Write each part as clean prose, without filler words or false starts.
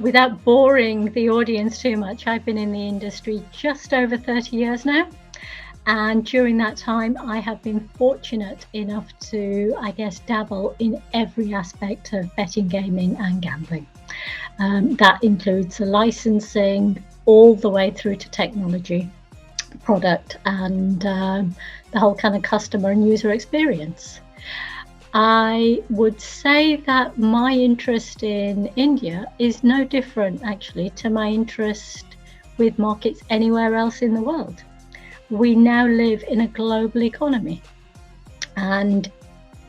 without boring the audience too much, I've been in the industry just over 30 years now. And during that time, I have been fortunate enough to, I guess, dabble in every aspect of betting, gaming and gambling. That includes the licensing all the way through to technology, product, and the whole kind of customer and user experience. I would say that my interest in India is no different, actually, to my interest with markets anywhere else in the world. We now live in a global economy, and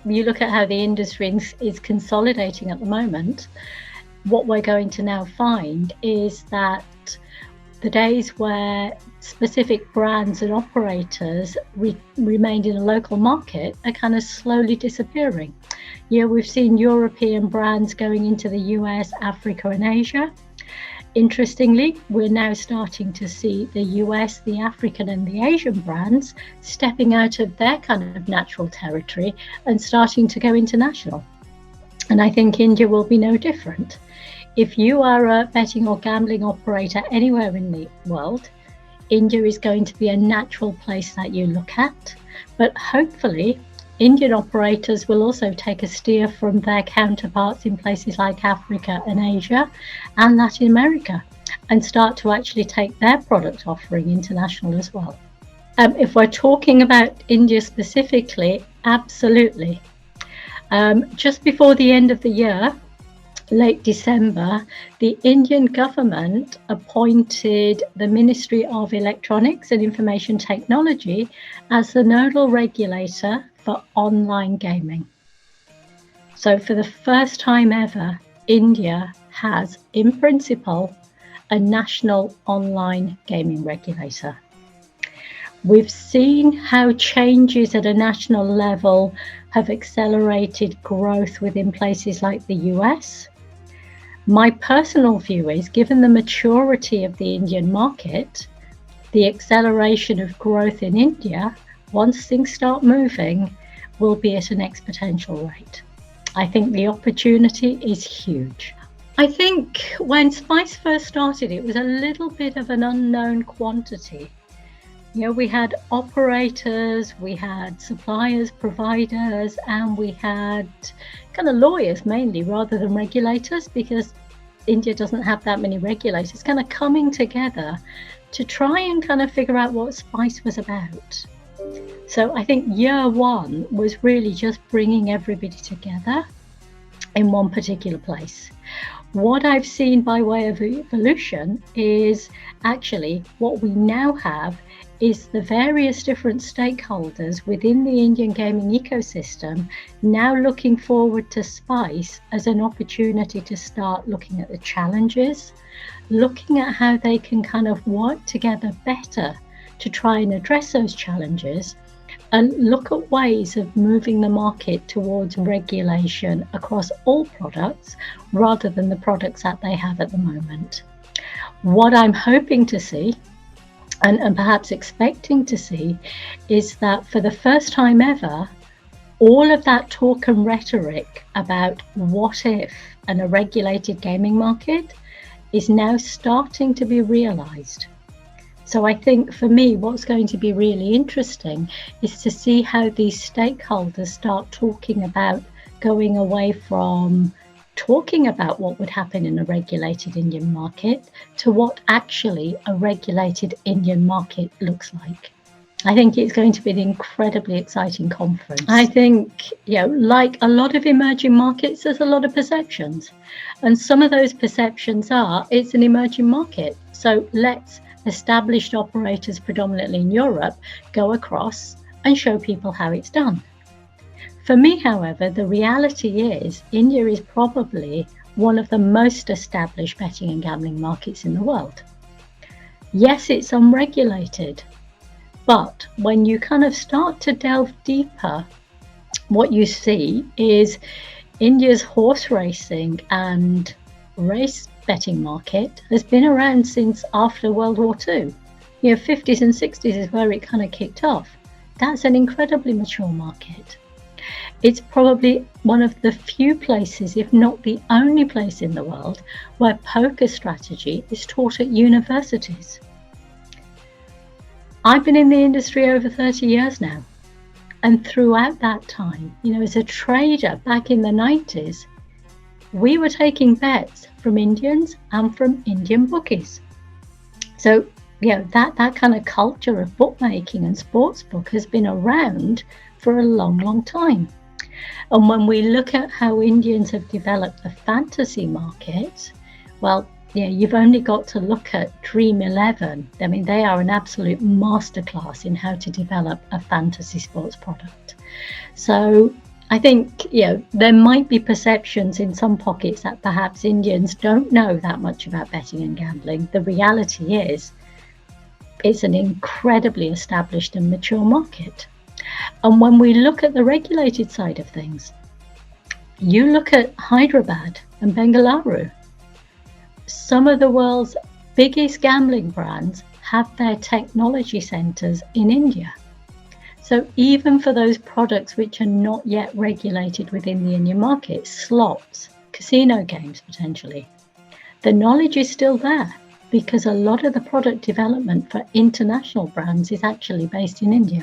you look at how the industry is consolidating at the moment. What we're going to now find is that the days where specific brands and operators remained in a local market are kind of slowly disappearing. Yeah, we've seen European brands going into the US, Africa and Asia. Interestingly, we're now starting to see the US, the African and the Asian brands stepping out of their kind of natural territory and starting to go international. And I think India will be no different. If you are a betting or gambling operator anywhere in the world, India is going to be a natural place that you look at. But hopefully, Indian operators will also take a steer from their counterparts in places like Africa and Asia and Latin America and start to actually take their product offering international as well. If we're talking about India specifically, absolutely. Just before the end of the year, late December, the Indian government appointed the Ministry of Electronics and Information Technology as the nodal regulator for online gaming. So for the first time ever, India has, in principle, a national online gaming regulator. We've seen how changes at a national level have accelerated growth within places like the US. My personal view is, given the maturity of the Indian market, the acceleration of growth in India, once things start moving, will be at an exponential rate. I think the opportunity is huge. I think when SPiCE first started, it was a little bit of an unknown quantity. You know, we had operators, we had suppliers, providers, and we had kind of lawyers mainly rather than regulators, because India doesn't have that many regulators, kind of coming together to try and kind of figure out what SPiCE was about. So I think year one was really just bringing everybody together in one particular place. What I've seen by way of evolution is actually what we now have is the various different stakeholders within the Indian gaming ecosystem now looking forward to SPiCE as an opportunity to start looking at the challenges, looking at how they can kind of work together better to try and address those challenges, and look at ways of moving the market towards regulation across all products rather than the products that they have at the moment. What I'm hoping to see, and perhaps expecting to see, is that for the first time ever, all of that talk and rhetoric about what if and a regulated gaming market is now starting to be realised. So I think for me, what's going to be really interesting is to see how these stakeholders start talking about going away from talking about what would happen in a regulated Indian market to what actually a regulated Indian market looks like. I think it's going to be an incredibly exciting conference. I think, like a lot of emerging markets, there's a lot of perceptions. And some of those perceptions are, it's an emerging market. So let's established operators, predominantly in Europe, go across and show people how it's done. For me, however, the reality is India is probably one of the most established betting and gambling markets in the world. Yes, it's unregulated, but when you kind of start to delve deeper, what you see is India's horse racing and race betting market has been around since after World War II. 50s and 60s is where it kind of kicked off. That's an incredibly mature market. It's probably one of the few places, if not the only place in the world, where poker strategy is taught at universities. I've been in the industry over 30 years now. And throughout that time, as a trader back in the 90s, we were taking bets from Indians and from Indian bookies. So, that kind of culture of bookmaking and sportsbook has been around for a long, long time. And when we look at how Indians have developed the fantasy market, well, you've only got to look at Dream 11. I mean, they are an absolute masterclass in how to develop a fantasy sports product. So I think, there might be perceptions in some pockets that perhaps Indians don't know that much about betting and gambling. The reality is, it's an incredibly established and mature market. And when we look at the regulated side of things, you look at Hyderabad and Bengaluru. Some of the world's biggest gambling brands have their technology centers in India. So even for those products which are not yet regulated within the Indian market, slots, casino games potentially, the knowledge is still there because a lot of the product development for international brands is actually based in India.